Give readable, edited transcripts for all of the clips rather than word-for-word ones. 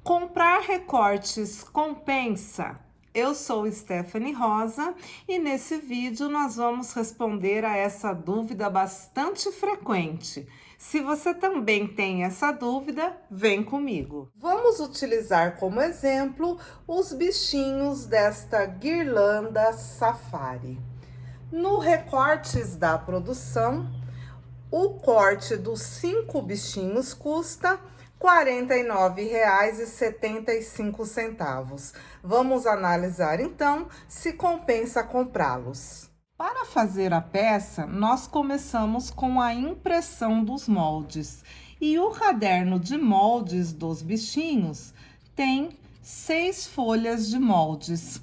Comprar recortes compensa? Eu sou Stephanie Rosa e nesse vídeo nós vamos responder a essa dúvida bastante frequente. Se você também tem essa dúvida, vem comigo. Vamos utilizar como exemplo os bichinhos desta guirlanda safari. No recortes da produção, o corte dos 5 bichinhos custa R$ 49,75. Vamos analisar então se compensa comprá-los. Para fazer a peça, nós começamos com a impressão dos moldes. E o caderno de moldes dos bichinhos tem 6 folhas de moldes.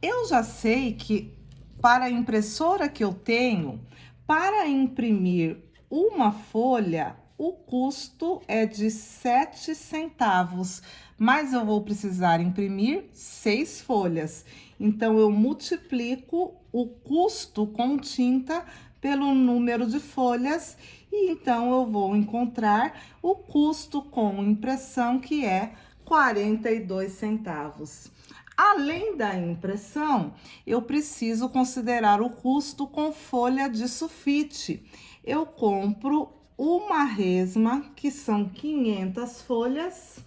Eu já sei que para a impressora que eu tenho, para imprimir uma folha, o custo é de 7 centavos, mas eu vou precisar imprimir 6 folhas. Então, eu multiplico o custo com tinta pelo número de folhas e então eu vou encontrar o custo com impressão, que é 42 centavos. Além da impressão, eu preciso considerar o custo com folha de sulfite. Eu compro uma resma, que são 500 folhas,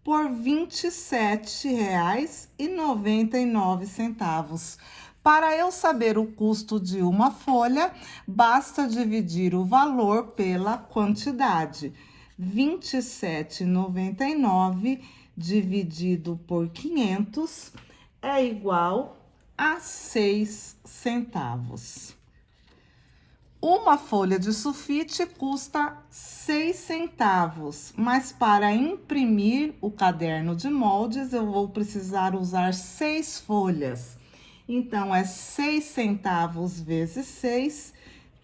por R$ 27,99. Para eu saber o custo de uma folha, basta dividir o valor pela quantidade. R$ 27,99 dividido por 500 é igual a 6 centavos. Uma folha de sulfite custa 6 centavos, mas para imprimir o caderno de moldes, eu vou precisar usar 6 folhas. Então, é 6 centavos vezes 6,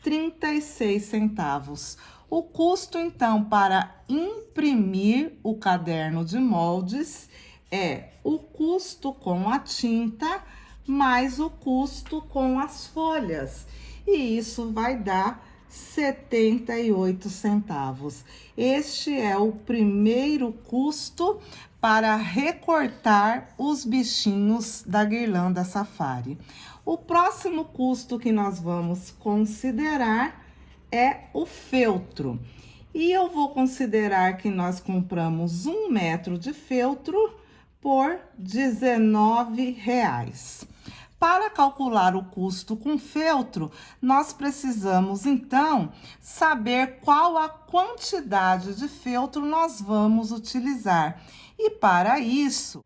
36 centavos. O custo, então, para imprimir o caderno de moldes é o custo com a tinta mais o custo com as folhas. E isso vai dar 78 centavos. Este é o primeiro custo para recortar os bichinhos da guirlanda safari. O próximo custo que nós vamos considerar é o feltro. E eu vou considerar que nós compramos 1 metro de feltro por R$ 19,00. Para calcular o custo com feltro, nós precisamos, então, saber qual a quantidade de feltro nós vamos utilizar. E para isso,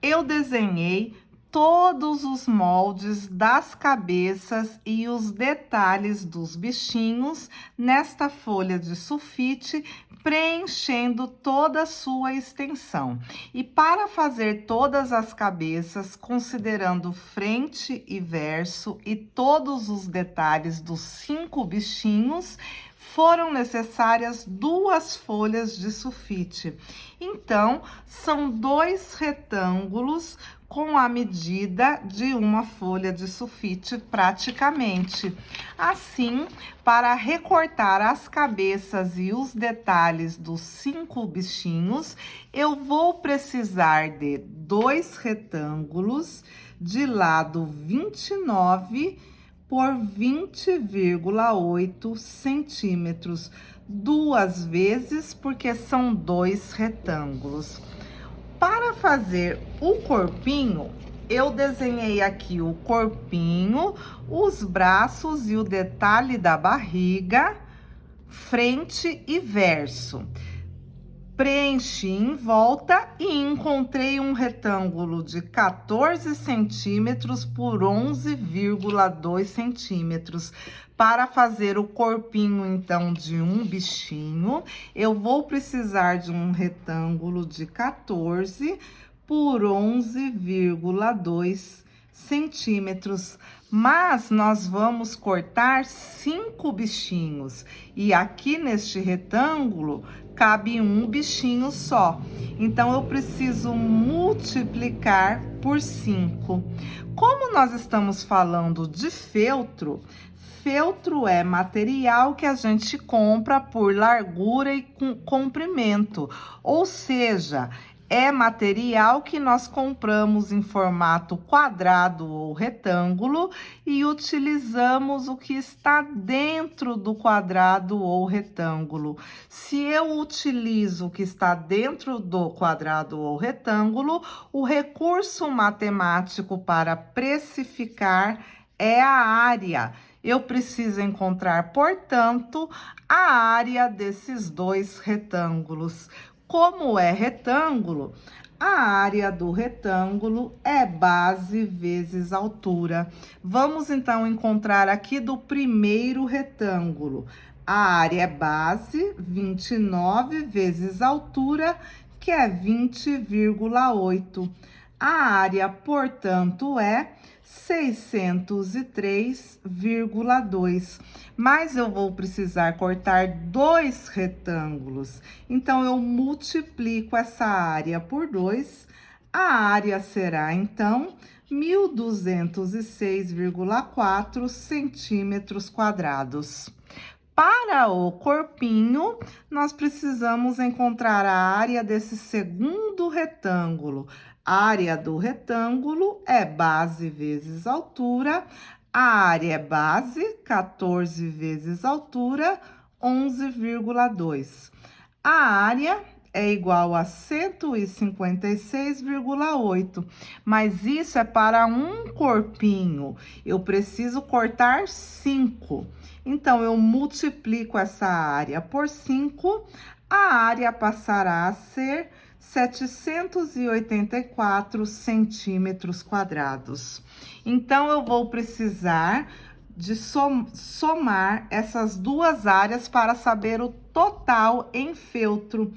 eu desenhei todos os moldes das cabeças e os detalhes dos bichinhos nesta folha de sulfite, preenchendo toda a sua extensão. E para fazer todas as cabeças, considerando frente e verso e todos os detalhes dos 5 bichinhos, foram necessárias 2 folhas de sulfite. Então, são 2 retângulos com a medida de uma folha de sulfite praticamente. Assim, para recortar as cabeças e os detalhes dos 5 bichinhos, eu vou precisar de 2 retângulos de lado 29 por 20,8 centímetros, 2 vezes, porque são 2 retângulos. Para fazer o corpinho, eu desenhei aqui o corpinho, os braços e o detalhe da barriga, frente e verso. Preenchi em volta e encontrei um retângulo de 14 centímetros por 11,2 centímetros. Para fazer o corpinho, então, de um bichinho, eu vou precisar de um retângulo de 14 por 11,2 centímetros. Mas nós vamos cortar 5 bichinhos. E aqui neste retângulo cabe um bichinho só. Então, eu preciso multiplicar por 5. Como nós estamos falando de feltro, feltro é material que a gente compra por largura e comprimento, ou seja, é material que nós compramos em formato quadrado ou retângulo e utilizamos o que está dentro do quadrado ou retângulo. Se eu utilizo o que está dentro do quadrado ou retângulo, o recurso matemático para precificar é a área. Eu preciso encontrar, portanto, a área desses dois retângulos. Como é retângulo, a área do retângulo é base vezes altura. Vamos então encontrar aqui do primeiro retângulo. A área é base, 29 vezes altura, que é 20,8. A área, portanto, é 603,2. Mas eu vou precisar cortar dois retângulos. Então, eu multiplico essa área por 2. A área será, então, 1.206,4 centímetros quadrados. Para o corpinho, nós precisamos encontrar a área desse segundo retângulo. A área do retângulo é base vezes altura. A área é base, 14 vezes altura, 11,2. A área é igual a 156,8, mas isso é para um corpinho. Eu preciso cortar 5. Então, eu multiplico essa área por 5, a área passará a ser 784 centímetros quadrados. Então, eu vou precisar de somar essas duas áreas para saber o total em feltro.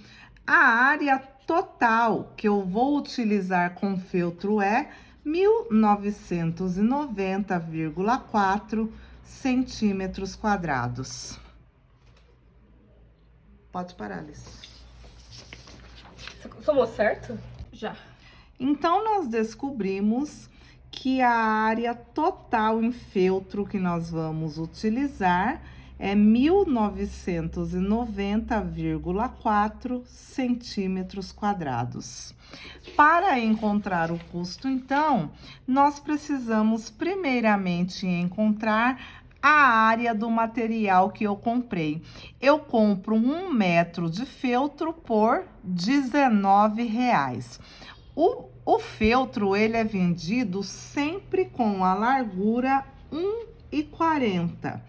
A área total que eu vou utilizar com feltro é 1990,4 centímetros quadrados. Pode parar, Alice. Somou certo? Já. Então, nós descobrimos que a área total em feltro que nós vamos utilizar é 1990,4 centímetros quadrados. Para encontrar o custo, então, nós precisamos primeiramente encontrar a área do material que eu comprei. Eu compro 1 metro de feltro por R$19. O feltro, ele é vendido sempre com a largura 1,40.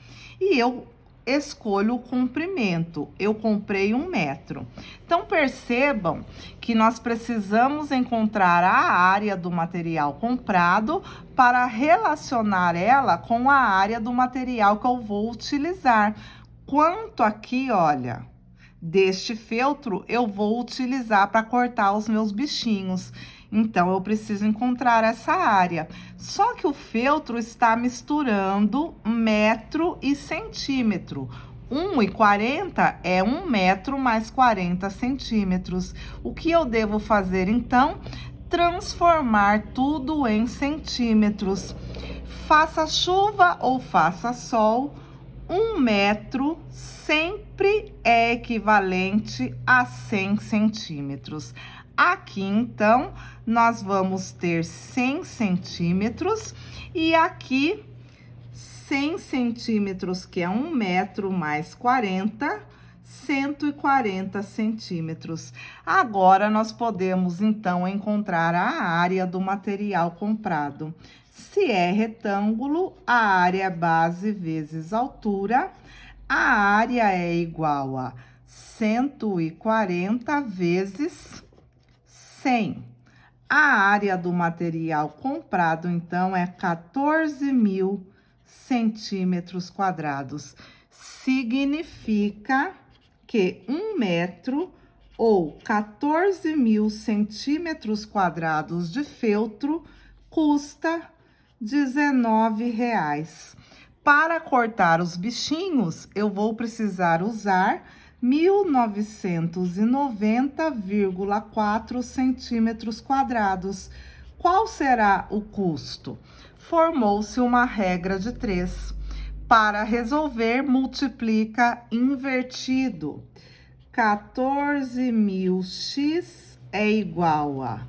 E eu escolho o comprimento. Eu comprei 1 metro. Então, percebam que nós precisamos encontrar a área do material comprado para relacionar ela com a área do material que eu vou utilizar. Quanto aqui, olha, deste feltro, eu vou utilizar para cortar os meus bichinhos. Então, eu preciso encontrar essa área. Só que o feltro está misturando metro e centímetro. 1,40 é 1 metro mais 40 centímetros. O que eu devo fazer, então? Transformar tudo em centímetros. Faça chuva ou faça sol, 1 metro sempre é equivalente a 100 centímetros. Aqui, então, nós vamos ter 100 centímetros e aqui 100 centímetros, que é 1 metro mais 40, 140 centímetros. Agora, nós podemos, então, encontrar a área do material comprado. Se é retângulo, a área é base vezes altura. A área é igual a 140 vezes 100. A área do material comprado, então, é 14.000 centímetros quadrados. Significa que 1 metro ou 14.000 centímetros quadrados de feltro custa R$19. Para cortar os bichinhos, eu vou precisar usar 1990,4 centímetros quadrados. Qual será o custo? Formou-se uma regra de 3. Para resolver, multiplica invertido. 14.000x é igual a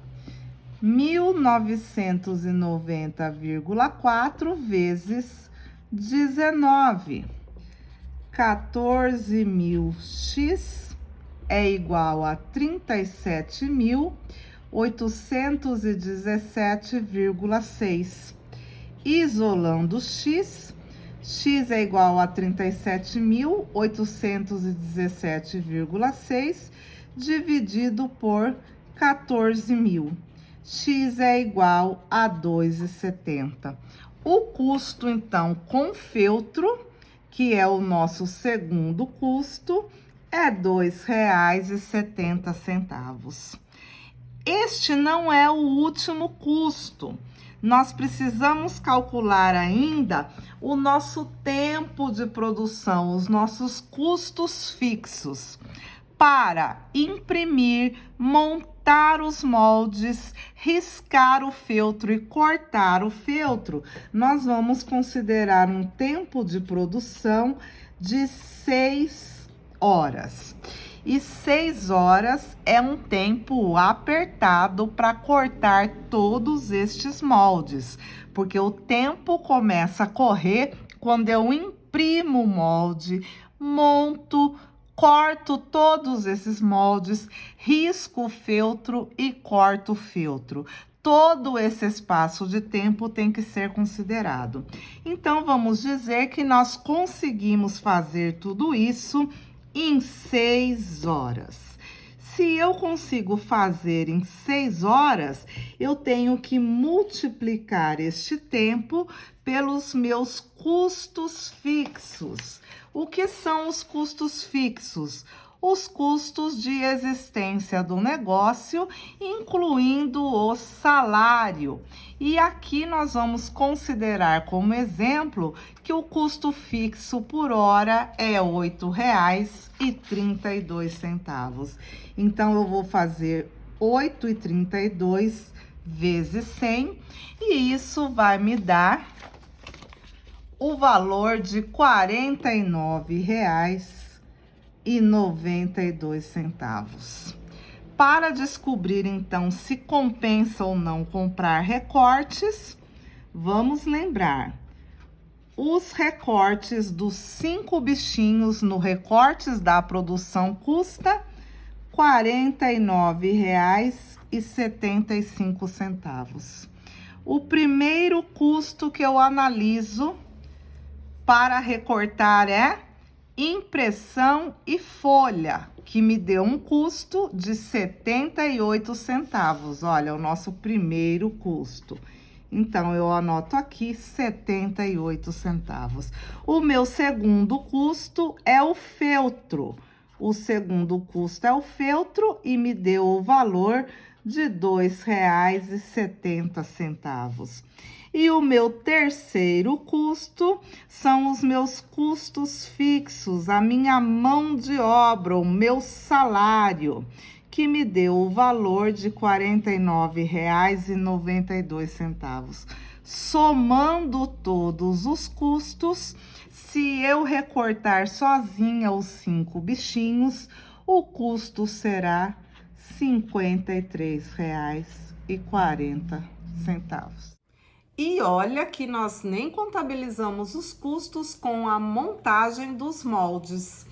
1990,4 vezes 19. 14.000x é igual a 37.817,6. Isolando x, x é igual a 37.817,6 dividido por 14.000. X é igual a 2,70. O custo, então, com feltro, que é o nosso segundo custo, é R$ 2,70. Este não é o último custo. Nós precisamos calcular ainda o nosso tempo de produção, os nossos custos fixos. Para imprimir, montar os moldes, riscar o feltro e cortar o feltro, nós vamos considerar um tempo de produção de 6 horas. E 6 horas é um tempo apertado para cortar todos estes moldes, porque o tempo começa a correr quando eu imprimo o molde, monto, corto todos esses moldes, risco o feltro e corto o feltro. Todo esse espaço de tempo tem que ser considerado. Então, vamos dizer que nós conseguimos fazer tudo isso em 6 horas. Se eu consigo fazer em 6 horas, eu tenho que multiplicar este tempo pelos meus custos fixos. O que são os custos fixos? Os custos de existência do negócio, incluindo o salário. E aqui nós vamos considerar como exemplo que o custo fixo por hora é R$ 8,32. Então, eu vou fazer 8,32 vezes 100 e isso vai me dar o valor de R$ 49,92. Para descobrir, então, se compensa ou não comprar recortes, vamos lembrar. Os recortes dos 5 bichinhos no recortes da produção custa R$ 49,75. O primeiro custo que eu analiso para recortar é impressão e folha, que me deu um custo de 78 centavos. Olha, o nosso primeiro custo. Então, eu anoto aqui 78 centavos. O meu segundo custo é o feltro. O segundo custo é o feltro e me deu o valor de R$ 2,70. E o meu terceiro custo são os meus custos fixos, a minha mão de obra, o meu salário, que me deu o valor de R$ 49,92. Somando todos os custos, se eu recortar sozinha os 5 bichinhos, o custo será R$ 53,40. E olha que nós nem contabilizamos os custos com a montagem dos moldes.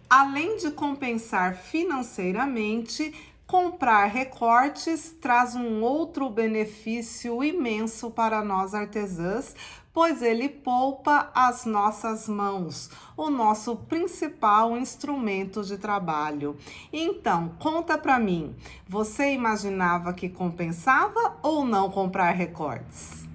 Além de compensar financeiramente, comprar recortes traz um outro benefício imenso para nós artesãs, pois ele poupa as nossas mãos, o nosso principal instrumento de trabalho. Então, conta para mim, você imaginava que compensava ou não comprar recortes?